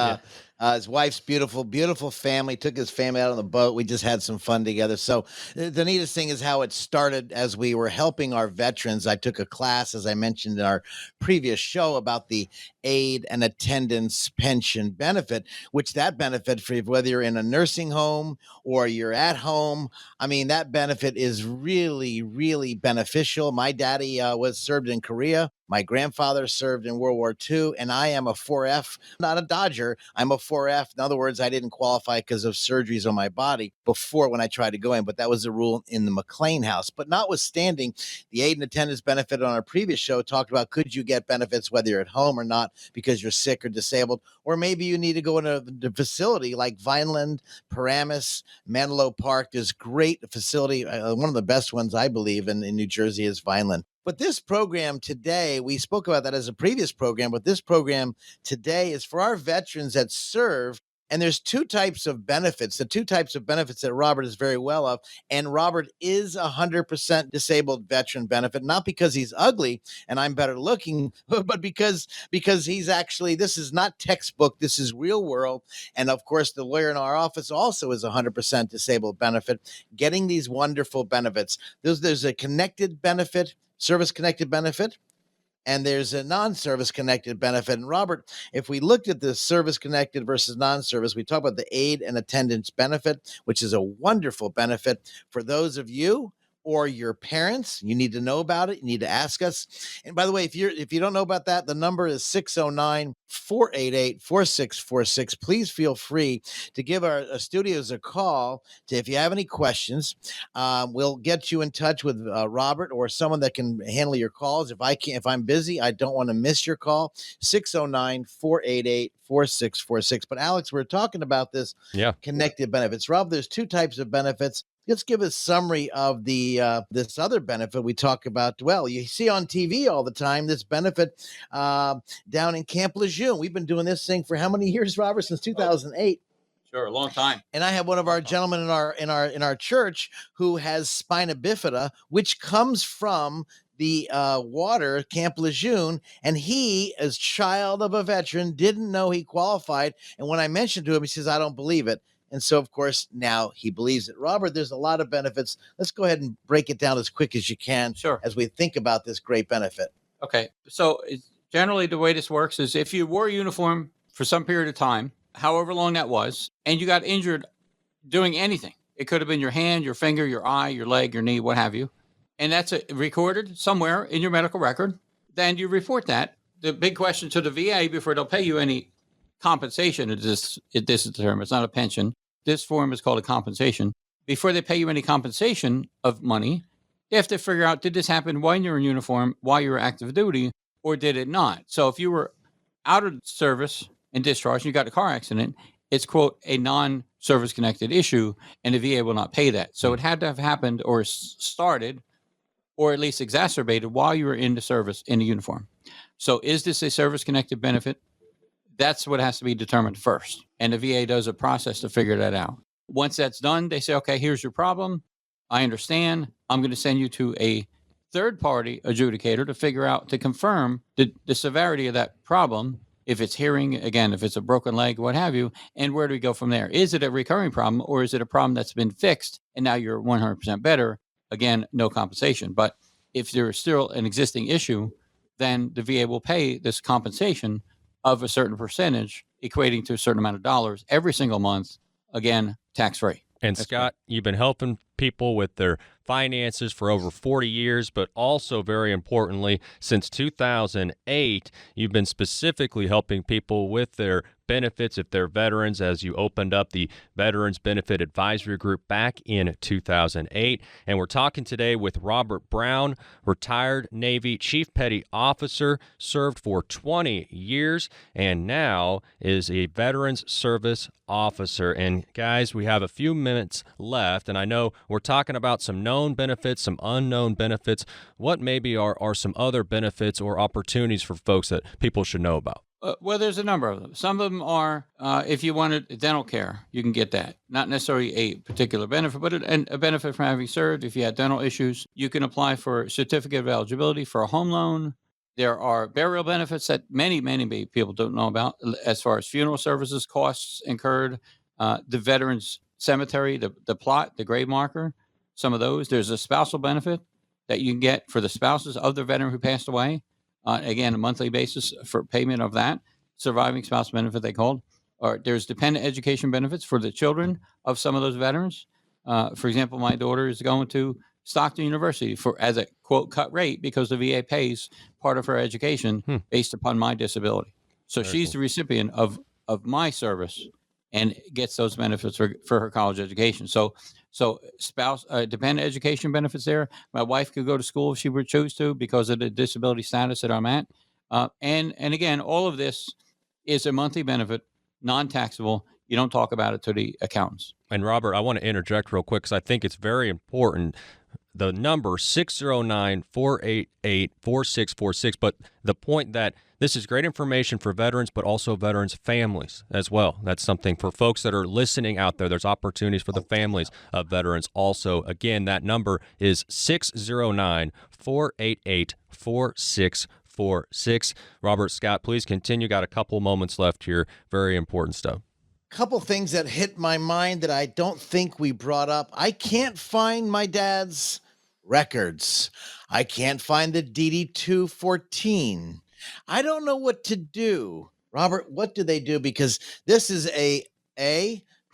His wife's beautiful family, took his family out on the boat. We just had some fun together. So the neatest thing is how it started as we were helping our veterans. I took a class, as I mentioned in our previous show, about the aid and attendance pension benefit, which that benefit, for whether you're in a nursing home or you're at home, I mean, that benefit is really, really beneficial. My daddy was served in Korea. My grandfather served in World War II, and I am a 4F, not a Dodger. I'm a 4F. In other words, I didn't qualify because of surgeries on my body before when I tried to go in, but that was the rule in the McLean house. But notwithstanding, the aid and attendance benefit on our previous show talked about, could you get benefits whether you're at home or not because you're sick or disabled, or maybe you need to go into the facility like Vineland, Paramus, Menlo Park. There's great facility. One of the best ones, I believe, in New Jersey is Vineland. But this program today, we spoke about that as a previous program, but this program today is for our veterans that serve. And there's two types of benefits, the two types of benefits that Robert is very well of. And Robert is 100% disabled veteran benefit, not because he's ugly and I'm better looking, but because he's actually, this is not textbook, this is real world. And of course, the lawyer in our office also is 100% disabled benefit, getting these wonderful benefits. There's a connected benefit, service-connected benefit, and there's a non-service-connected benefit. And Robert, if we looked at the service-connected versus non-service, we talk about the aid and attendance benefit, which is a wonderful benefit for those of you or your parents. You need to know about it. You need to ask us. And by the way, if you don't know about that, the number is 609-488-4646. Please feel free to give our studios a call if you have any questions. We'll get you in touch with Robert or someone that can handle your calls. If I'm busy, I don't want to miss your call. 609-488-4646. But Alex, we're talking about this connected benefits. Rob, there's two types of benefits. Let's give a summary of the this other benefit we talk about. Well, you see on TV all the time this benefit down in Camp Lejeune. We've been doing this thing for how many years, Robert? Since 2008. Sure, a long time. And I have one of our gentlemen in our church who has spina bifida, which comes from the water, Camp Lejeune, and he, as child of a veteran, didn't know he qualified. And when I mentioned to him, he says, "I don't believe it." And so, of course, now he believes it. Robert, there's a lot of benefits. Let's go ahead and break it down as quick as you can. Sure. As we think about this great benefit. Okay. So generally the way this works is if you wore a uniform for some period of time, however long that was, and you got injured doing anything, it could have been your hand, your finger, your eye, your leg, your knee, what have you, and that's recorded somewhere in your medical record, then you report that. The big question to the VA before they'll pay you any compensation, this is the term, it's not a pension. This form is called a compensation. Before they pay you any compensation of money, they have to figure out, did this happen while you're in uniform, while you were active duty, or did it not? So if you were out of service and discharged, and you got a car accident, it's, quote, a non-service connected issue, and the VA will not pay that. So it had to have happened or started, or at least exacerbated while you were in the service in the uniform. So is this a service connected benefit? That's what has to be determined first. And the VA does a process to figure that out. Once that's done, they say, okay, here's your problem. I understand. I'm going to send you to a third-party adjudicator to figure out, to confirm the severity of that problem, if it's hearing, again, if it's a broken leg, what have you, and where do we go from there? Is it a recurring problem, or is it a problem that's been fixed and now you're 100% better? Again, no compensation. But if there's still an existing issue, then the VA will pay this compensation of a certain percentage equating to a certain amount of dollars every single month, again, tax-free. And Scott, you've been helping people with their finances for over 40 years, but also very importantly, since 2008, you've been specifically helping people with their benefits if they're veterans, as you opened up the Veterans Benefit Advisory Group back in 2008. And we're talking today with Robert Brown, retired Navy Chief Petty Officer, served for 20 years, and now is a Veterans Service Officer. And guys, we have a few minutes left, and I know we're talking about some known benefits, some unknown benefits. What maybe are some other benefits or opportunities for folks that people should know about? Well, there's a number of them. Some of them are, if you wanted dental care, you can get that. Not necessarily a particular benefit, but a benefit from having served. If you had dental issues, you can apply for a certificate of eligibility for a home loan. There are burial benefits that many people don't know about, as far as funeral services, costs incurred, the veterans cemetery, the plot, the grave marker, some of those. There's a spousal benefit that you can get for the spouses of the veteran who passed away. Again, a monthly basis for payment of that surviving spouse benefit, they called. Or there's dependent education benefits for the children of some of those veterans. For example, my daughter is going to Stockton University as a quote cut rate because the VA pays part of her education based upon my disability. So she's the recipient of my service and gets those benefits for her college education. So spouse dependent education benefits there. My wife could go to school if she would choose to because of the disability status that I'm at. And again, all of this is a monthly benefit, non-taxable. You don't talk about it to the accountants. And Robert, I want to interject real quick because I think it's very important. The number 609-488-4646. But the point that this is great information for veterans, but also veterans' families as well. That's something for folks that are listening out there. There's opportunities for the families of veterans also. Again, that number is 609-488-4646. Robert, Scott, please continue. Got a couple moments left here. Very important stuff. Couple things that hit my mind that I don't think we brought up. I can't find my dad's records. I can't find the DD-214. I don't know what to do. Robert, what do they do? Because this is a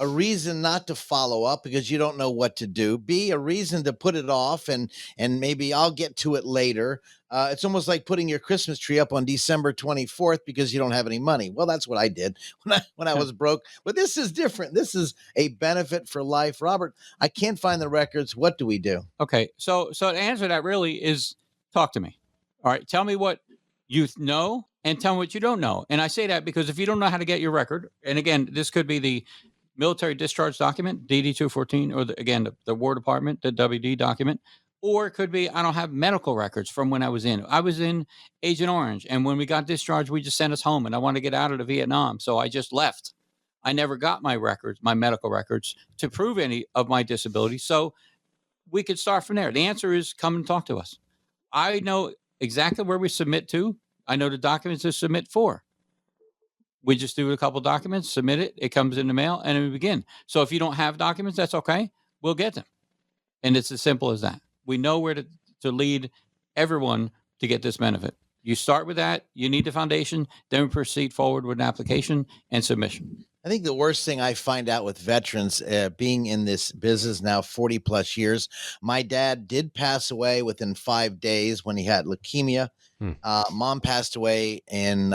reason not to follow up because you don't know what to do. B, a reason to put it off and maybe I'll get to it later. It's almost like putting your Christmas tree up on December 24th because you don't have any money. Well, that's what I did when I was broke. But this is different. This is a benefit for life. Robert, I can't find the records. What do we do? Okay. So to answer that really is talk to me. All right. Tell me what you know and tell me what you don't know. And I say that because if you don't know how to get your record, and again, this could be the military discharge document, DD-214, or the War Department, the WD document, or it could be I don't have medical records from when I was in. I was in Agent Orange, and when we got discharged, we just sent us home, and I wanted to get out of the Vietnam, so I just left. I never got my records, my medical records, to prove any of my disability, so we could start from there. The answer is come and talk to us. I know exactly where we submit to. I know the documents to submit for. We just do a couple documents, submit it, it comes in the mail, and we begin. So if you don't have documents, that's okay. We'll get them. And it's as simple as that. We know where to lead everyone to get this benefit. You start with that, you need the foundation, then we proceed forward with an application and submission. I think the worst thing I find out with veterans, being in this business now 40 plus years, my dad did pass away within 5 days when he had leukemia. Mom passed away in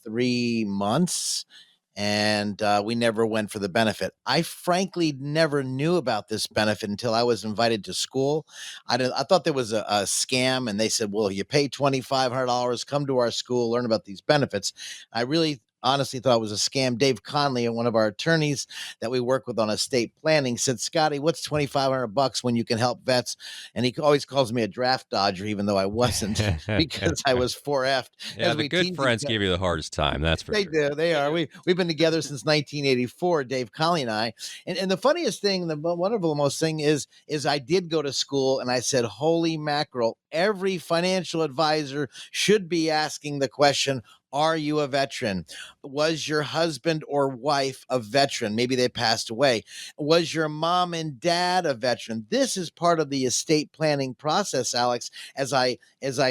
3 months, and we never went for the benefit. I frankly never knew about this benefit until I was invited to school. I thought there was a scam, and they said, well, you pay $2,500, come to our school, learn about these benefits. I really honestly thought it was a scam. Dave Conley, one of our attorneys that we work with on estate planning, said, Scotty, what's $2,500 when you can help vets? And he always calls me a draft dodger, even though I wasn't, because I was 4F'd. Yeah, the good friends give you the hardest time. That's for sure. They do. They are. We've been together since 1984, Dave Conley and I. And the funniest thing, the wonderful most thing is I did go to school and I said, holy mackerel, every financial advisor should be asking the question, Are you a veteran? Was your husband or wife a veteran? Maybe they passed away. Was your mom and dad a veteran? This is part of the estate planning process, Alex. As I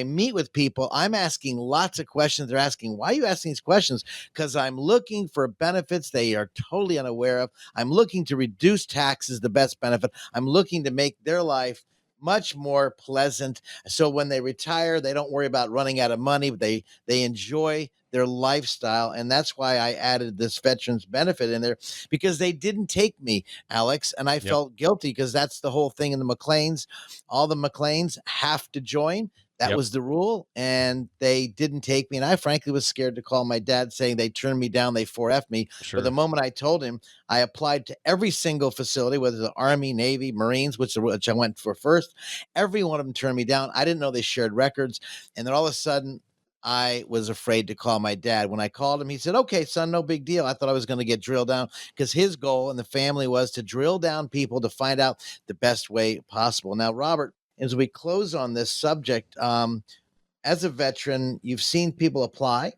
meet with people, I'm asking lots of questions. They're asking, why are you asking these questions? Because I'm looking for benefits they are totally unaware of. I'm looking to reduce taxes, the best benefit. I'm looking to make their life much more pleasant. So when they retire, they don't worry about running out of money, but they enjoy their lifestyle. And that's why I added this veterans benefit in there, because they didn't take me, Alex, and I felt guilty, because that's the whole thing in the McLeans. All the McLeans have to join. That was the rule, and they didn't take me. And I frankly was scared to call my dad, saying they turned me down, they 4F'd me. Sure. But the moment I told him, I applied to every single facility, whether the Army, Navy, Marines, which I went for first. Every one of them turned me down. I didn't know they shared records. And then all of a sudden, I was afraid to call my dad. When I called him, he said, okay, son, no big deal. I thought I was going to get drilled down, because his goal in the family was to drill down people to find out the best way possible. Now, Robert, as we close on this subject, as a veteran, you've seen people apply,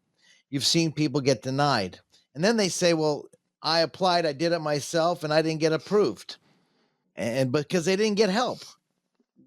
you've seen people get denied, and then they say, well, I applied, I did it myself, and I didn't get approved, and because they didn't get help.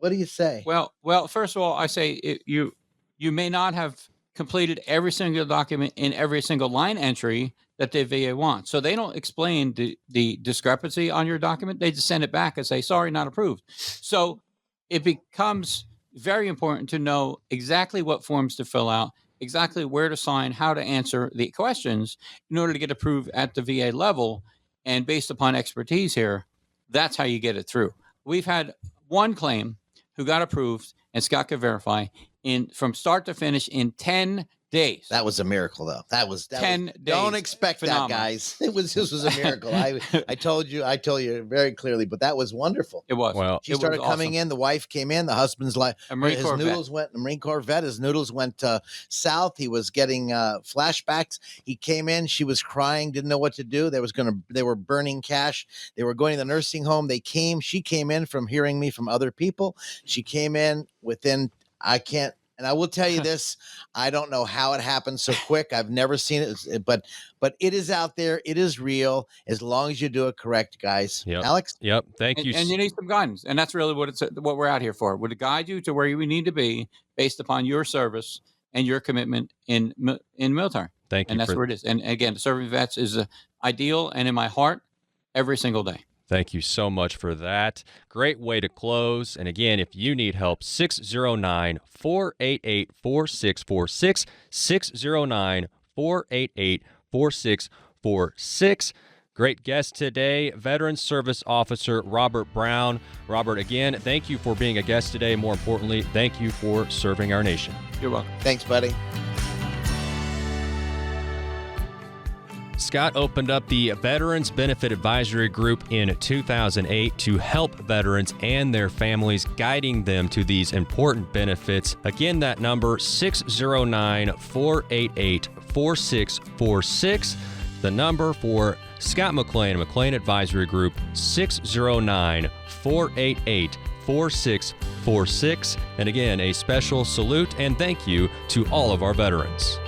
What do you say? Well, first of all, I say you may not have completed every single document in every single line entry that the VA wants. So they don't explain the discrepancy on your document. They just send it back and say, sorry, not approved. So it becomes very important to know exactly what forms to fill out, exactly where to sign, how to answer the questions in order to get approved at the VA level. And based upon expertise here, that's how you get it through. We've had one claim who got approved, and Scott could verify, from start to finish in 10 days. That was a miracle, though. That was 10 days. Don't expect Phenomenal. that, guys. This was a miracle. I told you very clearly, but that was wonderful. It was. Well, She started coming in. The wife came in. The husband's like, A Marine his Corps noodles went. The Marine Corps vet. His noodles went south. He was getting flashbacks. He came in. She was crying. Didn't know what to do. They were burning cash. They were going to the nursing home. She came in from hearing me from other people. She came in within. And I will tell you this, I don't know how it happened so quick. I've never seen it, but it is out there. It is real, as long as you do it correct, guys. Yep. Alex? Yep. Thank you. And you need some guidance. And that's really what we're out here for. We're to guide you to where you need to be based upon your service and your commitment in military. Thank you. And that's where it is. And again, serving vets is ideal and in my heart every single day. Thank you so much for that. Great way to close. And again, if you need help, 609-488-4646, 609-488-4646. Great guest today, Veteran Service Officer Robert Brown. Robert, again, thank you for being a guest today. More importantly, thank you for serving our nation. You're welcome. Thanks, buddy. Scott opened up the Veterans Benefit Advisory Group in 2008 to help veterans and their families, guiding them to these important benefits. Again, that number, 609-488-4646. The number for Scott McLean, McLean Advisory Group, 609-488-4646. And again, a special salute and thank you to all of our veterans.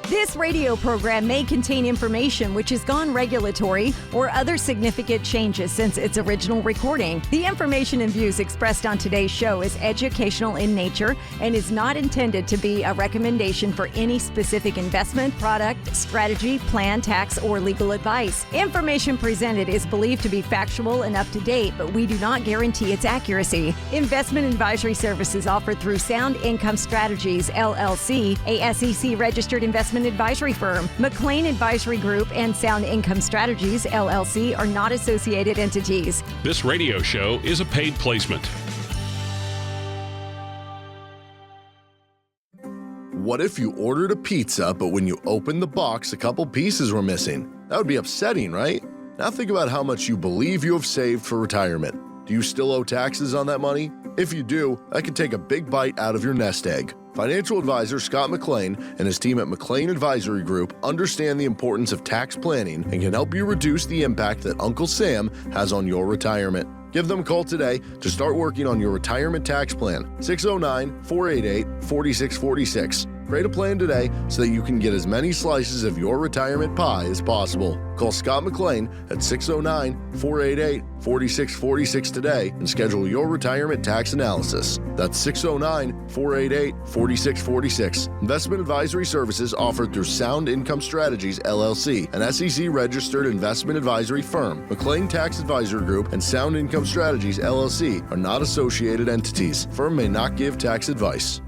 This radio program may contain information which has gone regulatory or other significant changes since its original recording. The information and views expressed on today's show is educational in nature and is not intended to be a recommendation for any specific investment, product, strategy, plan, tax, or legal advice. Information presented is believed to be factual and up to date, but we do not guarantee its accuracy. Investment advisory services offered through Sound Income Strategies, LLC, a SEC-registered investment advisory firm. McLean Advisory Group and Sound Income Strategies, LLC, are not associated entities. This radio show is a paid placement. What if you ordered a pizza, but when you opened the box, a couple pieces were missing? That would be upsetting, right? Now think about how much you believe you have saved for retirement. Do you still owe taxes on that money? If you do, that could take a big bite out of your nest egg. Financial advisor Scott McLean and his team at McLean Advisory Group understand the importance of tax planning and can help you reduce the impact that Uncle Sam has on your retirement. Give them a call today to start working on your retirement tax plan, 609-488-4646. Create a plan today so that you can get as many slices of your retirement pie as possible. Call Scott McLean at 609-488-4646 today and schedule your retirement tax analysis. That's 609-488-4646. Investment advisory services offered through Sound Income Strategies, LLC, an SEC-registered investment advisory firm. McLean Tax Advisory Group and Sound Income Strategies, LLC, are not associated entities. Firm may not give tax advice.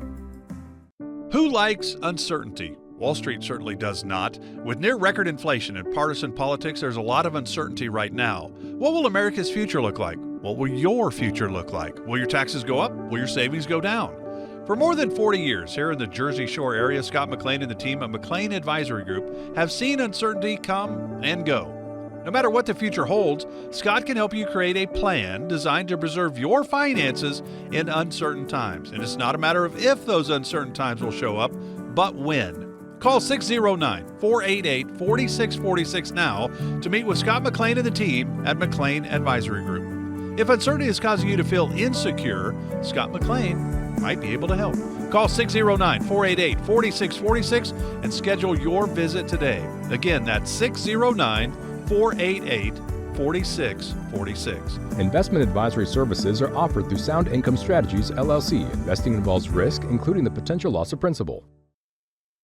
Who likes uncertainty? Wall Street certainly does not. With near record inflation and partisan politics, there's a lot of uncertainty right now. What will America's future look like? What will your future look like? Will your taxes go up? Will your savings go down? For more than 40 years here in the Jersey Shore area, Scott McLean and the team at McLean Advisory Group have seen uncertainty come and go. No matter what the future holds, Scott can help you create a plan designed to preserve your finances in uncertain times. And it's not a matter of if those uncertain times will show up, but when. Call 609-488-4646 now to meet with Scott McLean and the team at McLean Advisory Group. If uncertainty is causing you to feel insecure, Scott McLean might be able to help. Call 609-488-4646 and schedule your visit today. Again, that's 609-488-4646. Investment advisory services are offered through Sound Income Strategies, LLC. Investing involves risk, including the potential loss of principal.